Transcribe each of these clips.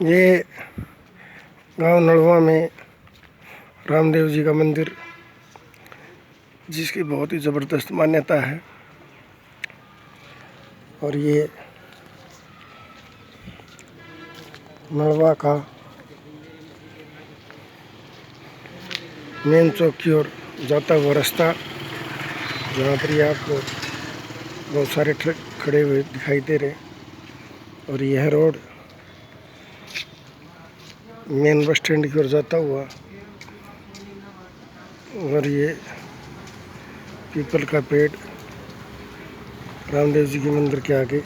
ये गांव नड़वा में रामदेव जी का मंदिर, जिसकी बहुत ही ज़बरदस्त मान्यता है। और ये नड़वा का मेन चौक की ओर जाता हुआ रास्ता, जहाँ पर ये आपको बहुत सारे ट्रक खड़े हुए दिखाई दे रहे। और यह रोड मेन बस स्टैंड की ओर जाता हुआ, और ये पीपल का पेड़ रामदेव जी के मंदिर के आगे।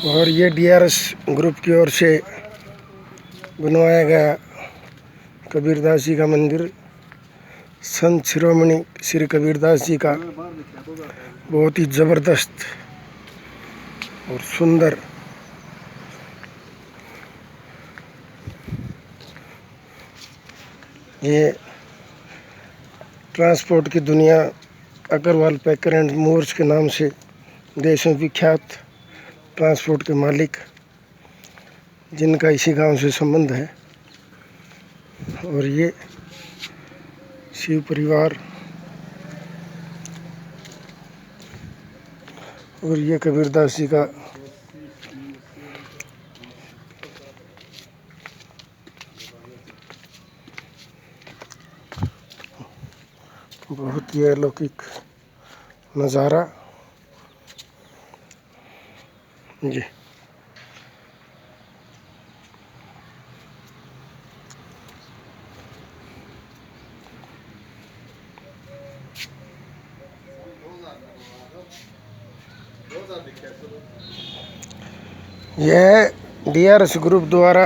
और ये DRS ग्रुप की ओर से बनवाया गया कबीरदास जी का मंदिर, संत शिरोमणि श्री कबीरदास जी का बहुत ही ज़बरदस्त और सुंदर ये ट्रांसपोर्ट की दुनिया अग्रवाल पैकर एंड मूवर्स के नाम से देश में विख्यात ट्रांसपोर्ट के मालिक, जिनका इसी गांव से संबंध है। और ये शिव परिवार, और ये कबीरदास जी का बहुत ही अलौकिक नज़ारा जी। यह DRS ग्रुप द्वारा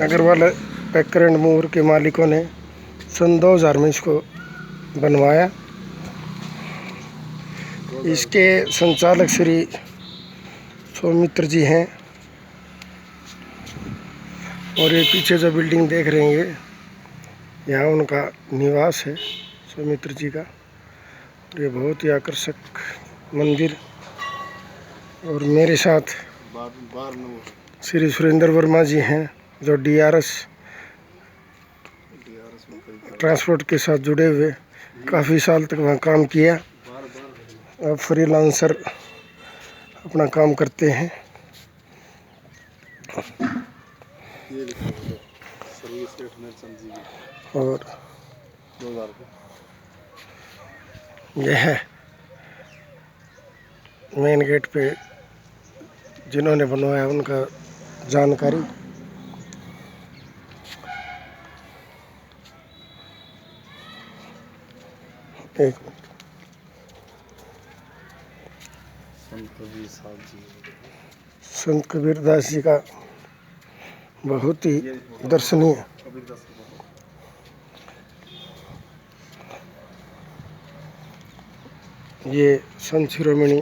अग्रवाल पैकर एंड मूवर के मालिकों ने सन 2000 में इसको बनवाया। इसके संचालक श्री सौमित्र जी हैं। और ये पीछे जो बिल्डिंग देख रहे हैं, ये यहाँ उनका निवास है, सौमित्र जी का। ये बहुत ही आकर्षक मंदिर। और मेरे साथ श्री सुरेंद्र वर्मा जी हैं, जो DRS ट्रांसपोर्ट के साथ जुड़े हुए, काफ़ी साल तक वहाँ काम किया। अब फ्रीलांसर अपना काम करते हैं। और यह मेन गेट पे जिन्होंने बनवाया उनका जानकारी। एक संत कबीरदास जी का बहुत ही दर्शनीय ये संत शिरोमणि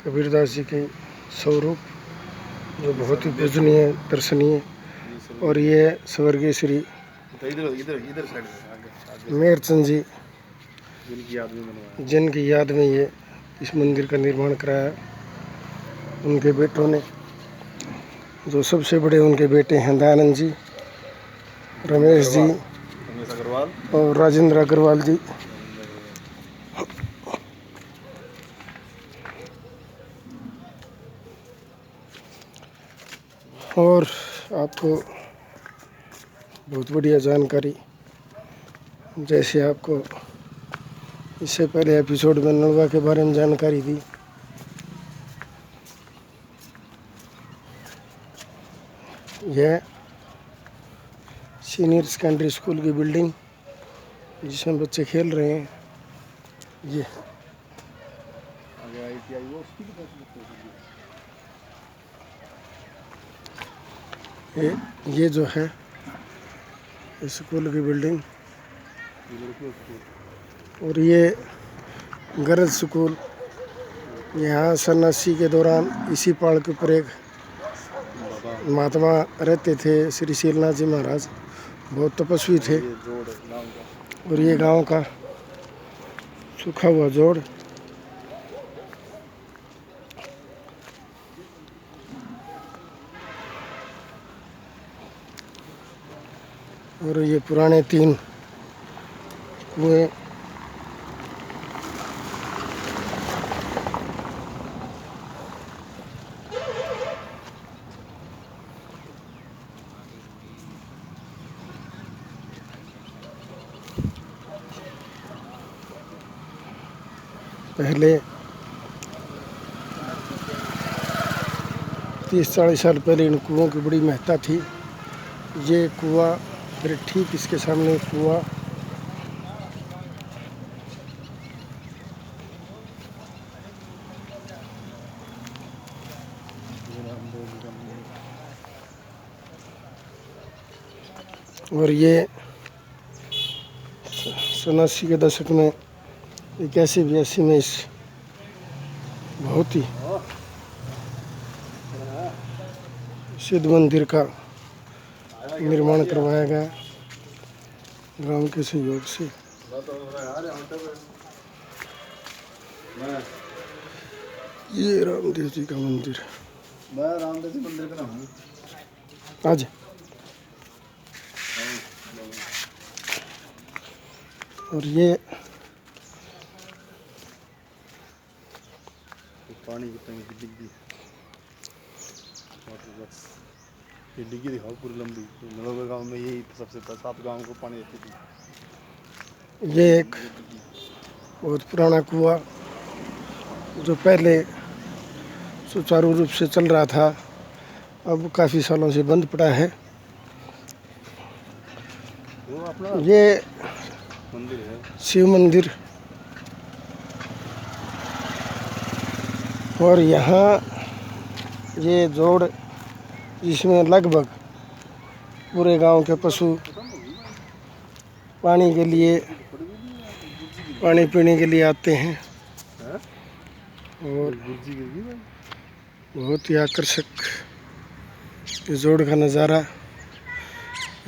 कबीरदास जी के स्वरूप, जो बहुत ही पूजनीय दर्शनीय। और ये स्वर्गीय श्री मेहरचंद जी, जिनकी याद में ये इस मंदिर का निर्माण कराया, उनके बेटों ने। जो सबसे बड़े उनके बेटे हैं दयानंद जी, रमेश जी और राजेंद्र अग्रवाल जी। और आपको बहुत बढ़िया जानकारी, जैसे आपको इससे पहले एपिसोड में नड़वा के बारे में जानकारी दी, यह सीनियर सेकेंडरी स्कूल की बिल्डिंग, जिसमें बच्चे खेल रहे हैं। ये जो है स्कूल की बिल्डिंग। और ये गर्ल्स स्कूल, यहाँ सन्यासी के दौरान इसी पहाड़ के ऊपर एक महात्मा रहते थे, श्री शीलनाथ जी महाराज। बहुत तपस्वी थे। और ये गांव का सूखा हुआ जोड़। और ये पुराने 3 कुएं। पहले 30-40 साल पहले इन कुओं की बड़ी महत्ता थी। ये कुआं, फिर ठीक इसके सामने कुआं। और ये 87 के दशक में, 81-82 में इस बहुत ही सिद्ध मंदिर का निर्माण करवाया गया ग्राम के सहयोग से। ये रामदेव जी का मंदिर। मैं रामदेव जी मंदिर का नाम आज और ये पानी की टंकी की डिग्गी, ये डिग्गी दिखाओ पूरी लंबी। नलोगा गांव में यही सबसे 7 गांव को पानी देती थी। ये एक बहुत पुराना कुआं जो पहले सुचारू रूप से चल रहा था, अब काफ़ी सालों से बंद पड़ा है। वो अपना ये मंदिर है, शिव मंदिर। और यहाँ ये जोड़ जिसमें लगभग पूरे गांव के पशु पानी के लिए, पानी पीने के लिए आते हैं। और बहुत ही आकर्षक इस जोड़ का नज़ारा।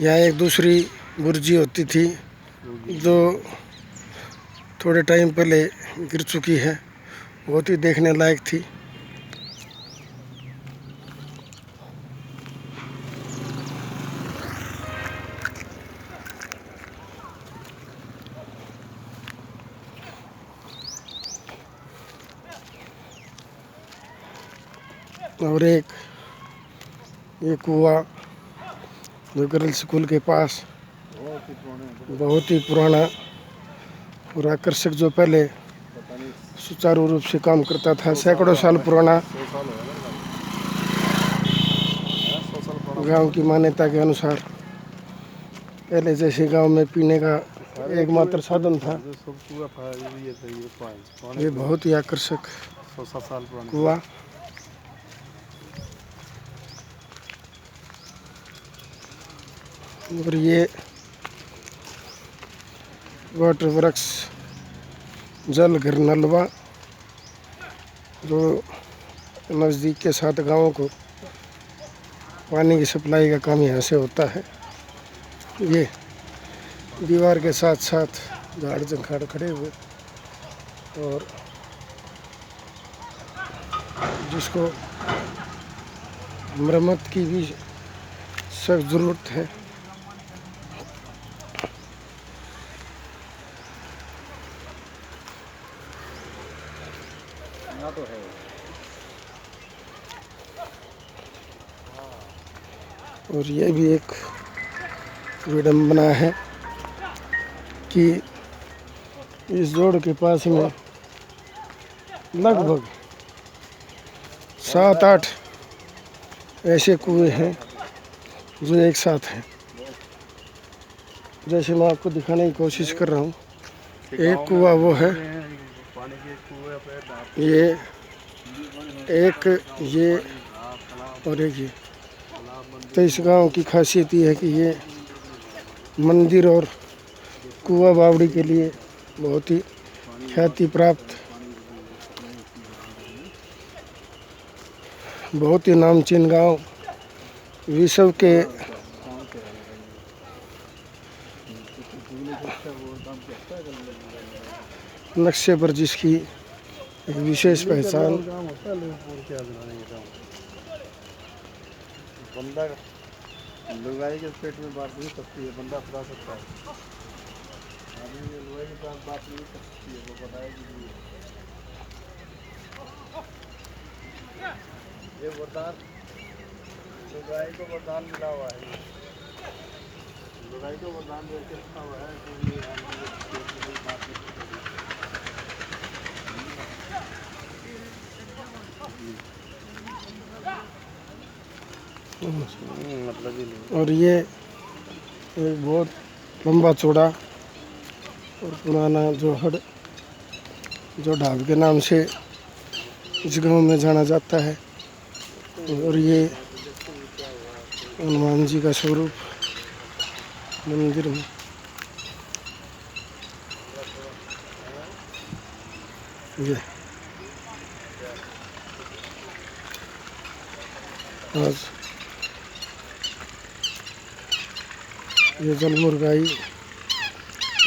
यहाँ एक दूसरी बुर्जी होती थी जो थोड़े टाइम पहले गिर चुकी है, बहुत ही देखने लायक थी। और एक ये कुआं जो गर्ल्स स्कूल के पास बहुत ही पुराना और आकर्षक, जो पहले सुचारू रूप से काम करता था, सैकड़ों साल पुराना। गांव की मान्यता के अनुसार पहले जैसे गांव में पीने का एकमात्र साधन था। ये बहुत ही आकर्षक कुआं। और ये वाटर वर्क्स जल घर नलवा जो नज़दीक के 7 गांवों को पानी की सप्लाई का काम यहाँ से होता है। ये दीवार के साथ साथ झाड़ जंखाड़ खड़े हुए, और जिसको मरम्मत की भी सख्त ज़रूरत है। तो है। और ये भी एक विडंबना है कि इस जोड़ के पास में लगभग 7-8 ऐसे कुएं हैं जो एक साथ हैं। जैसे मैं आपको दिखाने की कोशिश कर रहा हूँ, एक कुआं वो है, ये एक, ये और एक ये। तो इस गांव की खासियत ये है कि ये मंदिर और कुआं बावड़ी के लिए बहुत ही ख्याति प्राप्त, बहुत ही नामचीन गांव, विश्व के नक्शे पर जिसकी एक विशेष पहचान। काम होता है लोग और क्या बनाने का काम। बंदा लुगाई के पेट में बात नहीं सकती है, बंदा फंसा सकता है। आदमी ने लुगाई के साथ बात नहीं कर सकती है, वो बताएगी ये वरदान लुगाई को वरदान मिला हुआ है। लुगाई को वरदान दे के रखा हुआ है कि ये आदमी के पेट में बात नहीं करती। मतलब ही नहीं। और ये एक बहुत लंबा चौड़ा और पुराना जोहड़ जो ढाब के नाम से इस गांव में जाना जाता है। और ये हनुमान जी का स्वरूप मंदिर में। ये आज ये जलमुर्गाई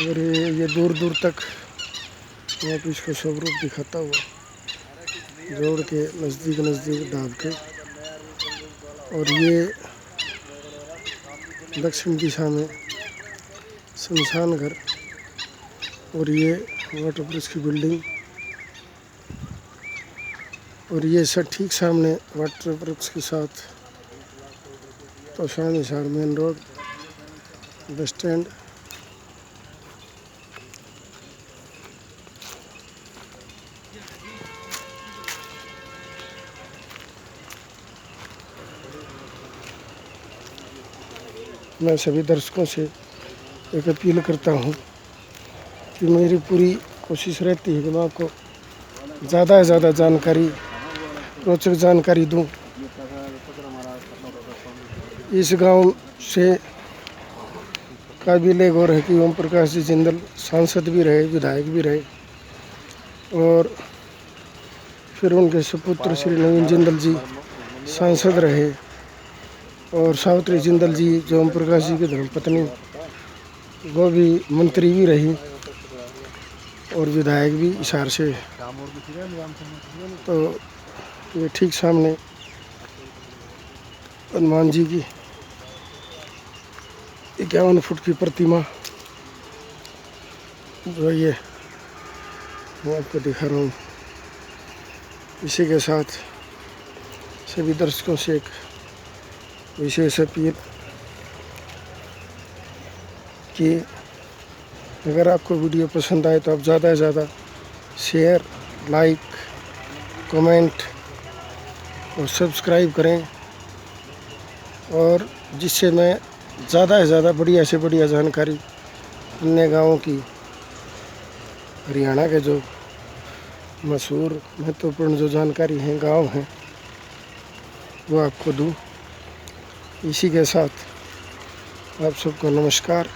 और ये दूर दूर तक आप इसको स्वरूप दिखाता हुआ जोड़ के नज़दीक नज़दीक ढाब के। और ये दक्षिण दिशा में शमशान घर और ये वाटर ब्रिज की बिल्डिंग। और ये सब ठीक सामने वाटर ब्रिज के साथ Tosham Hisar main road bus stand. मैं सभी दर्शकों से एक अपील करता हूँ कि मेरी पूरी कोशिश रहती है कि मैं आपको ज़्यादा से ज़्यादा जानकारी, रोचक जानकारी दूँ। इस गांव से काबिल गौर है कि ओम प्रकाश जी जिंदल सांसद भी रहे, विधायक भी रहे। और फिर उनके सुपुत्र श्री नवीन जिंदल जी सांसद रहे। और सावित्री जिंदल जी जो ओम प्रकाश जी की धर्मपत्नी, वो भी मंत्री भी रही और विधायक भी हिसार से। तो ये ठीक सामने हनुमान जी की 51 फुट की प्रतिमा जो ये मैं आपको दिखा रहा हूँ। इसी के साथ सभी दर्शकों से एक विशेष अपील कि अगर आपको वीडियो पसंद आए तो आप ज़्यादा से ज़्यादा शेयर, लाइक, कमेंट और सब्सक्राइब करें। और जिससे मैं ज़्यादा से ज़्यादा बढ़िया से बढ़िया जानकारी अन्य गाँवों की, हरियाणा के जो मशहूर महत्वपूर्ण जो जानकारी हैं, गांव हैं, वो आपको दूँ। इसी के साथ आप सबको नमस्कार।